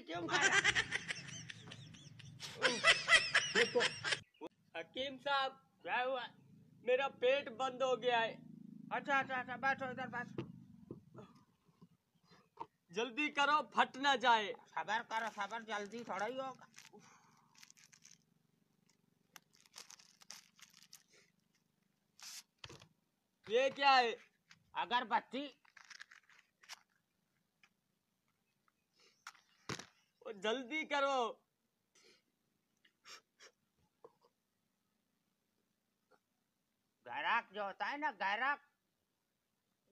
क्यों मारा? हकीम साहब, क्या हुआ? मेरा पेट बंद हो गया है। अच्छा अच्छा अच्छा, बैठो इधर बैठो। जल्दी करो, फट ना जाए। सबर करो सबर, जल्दी थोड़ा ही होगा। ये क्या है? अगरबत्ती। जल्दी करो। गैराक जो होता है ना, गैराक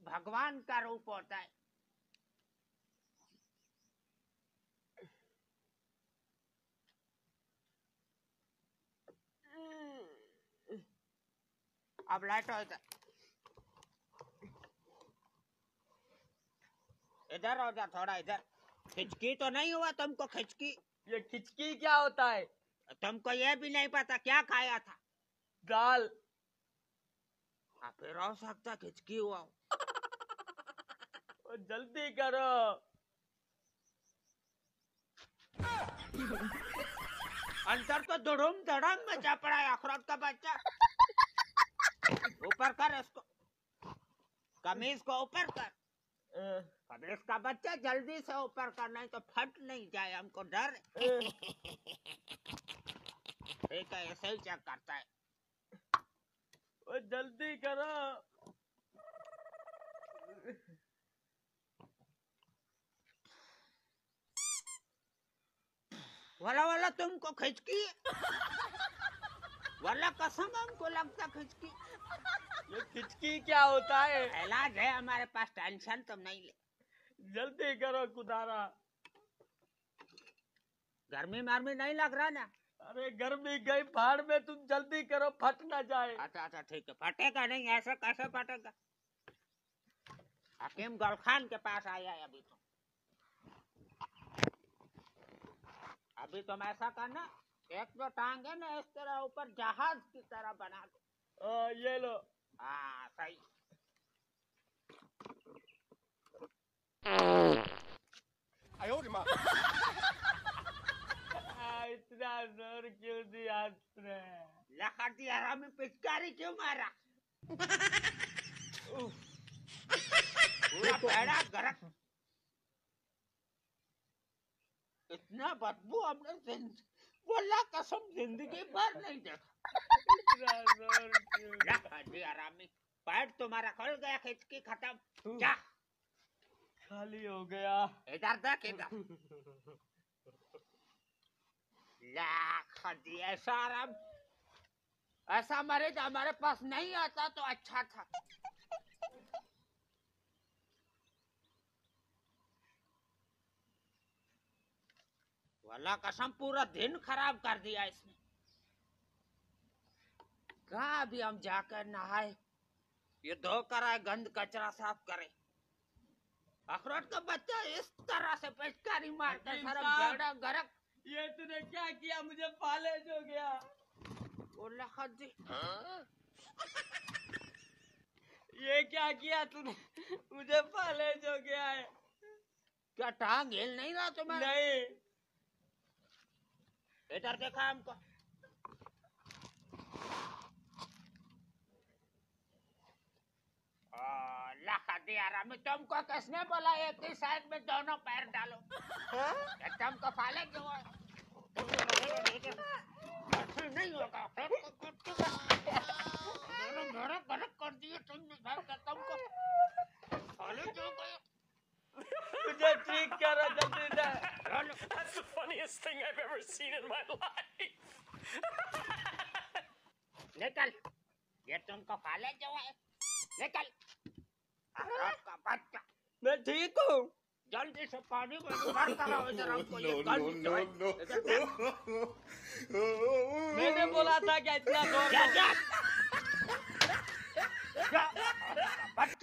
भगवान का रूप होता है। अब लाइटो इधर, इधर हो जा थोड़ा इधर। खिचकी तो नहीं हुआ तुमको? खिचकी? ये खिचकी क्या होता है? तुमको ये भी नहीं पता क्या खाया था? दाल। फिर हो सकता खिचकी हुआ हो। जल्दी करो। अंदर तो धड़ुम धड़म में चपड़ा है अखरोट का बच्चा। ऊपर कर इसको, कमीज को ऊपर कर। कमीज का बच्चा जल्दी से ऊपर कर, नहीं तो फट नहीं जाए, हमको डर। ठीक है, ऐसे ही चेक करता है। जल्दी करो। वाला वाला तुमको खिचकी? वाला कसम हमको लगता खिचकी। ये खिचकी क्या होता है? इलाज है हमारे पास, टेंशन तुम नहीं ले। जल्दी करो कुदारा। गर्मी मारमी नहीं लग रहा ना? अरे गर्मी गई भाड़ में, तुम जल्दी करो, फट ना जाए। अच्छा अच्छा ठीक है, फटेगा नहीं, ऐसा कैसे फटेगा? हकीम गलखान के पास आया है अभी। अभी तुम ऐसा करना, एक जो टांग है ना इस तरह ऊपर जहाज की तरह बना दो। ये लो। हाँ सही। इतना जोर क्यों दिया तुमने? लखती हरामी, पिचकारी क्यों मारा? पूरा पैड़ा गरक। इतना बदबू हमने बोला कसम जिंदगी भर नहीं देखा। इतना जोर क्यों? लखती हरामी, पैर तुम्हारा खुल गया, खिचकी खत्म। क्या खाली हो गया? इधर देख इधर। लाख ऐसा आराम, ऐसा मरीज हमारे पास नहीं आता तो अच्छा था। वाला कसम पूरा दिन खराब कर दिया इसने। कहा अभी हम जाकर नहाए, ये धो कर आए, गंद कचरा साफ करे। अखरोट का बच्चा इस तरह से पिचकारी मारता है, सारा बेड़ा गरक। ये तूने क्या किया? मुझे फालेज हो गया। ये क्या किया तूने? मुझे फालेज हो गया है। क्या टांग हिल नहीं रहा तुम्हें? नहीं। इधर देखा हमको। में तुमको किसने बोला एक ही साइड में दोनों पैर डालो? तुमको फालेज हुआ नहीं होगा। गलत कर दिए तुमने, तुमको फालेज हो गया। मुझे ठीक करो जल्दी से। That's the funniest thing I've ever seen in my life. निकल, ये तुमको फालेज हुआ है, निकल। आपका बच्चा। मैं ठीक हूँ। जल्दी से पानी में भर कराओ इधर हमको। ये गंद मैंने बोला था क्या इतना जोर? क्या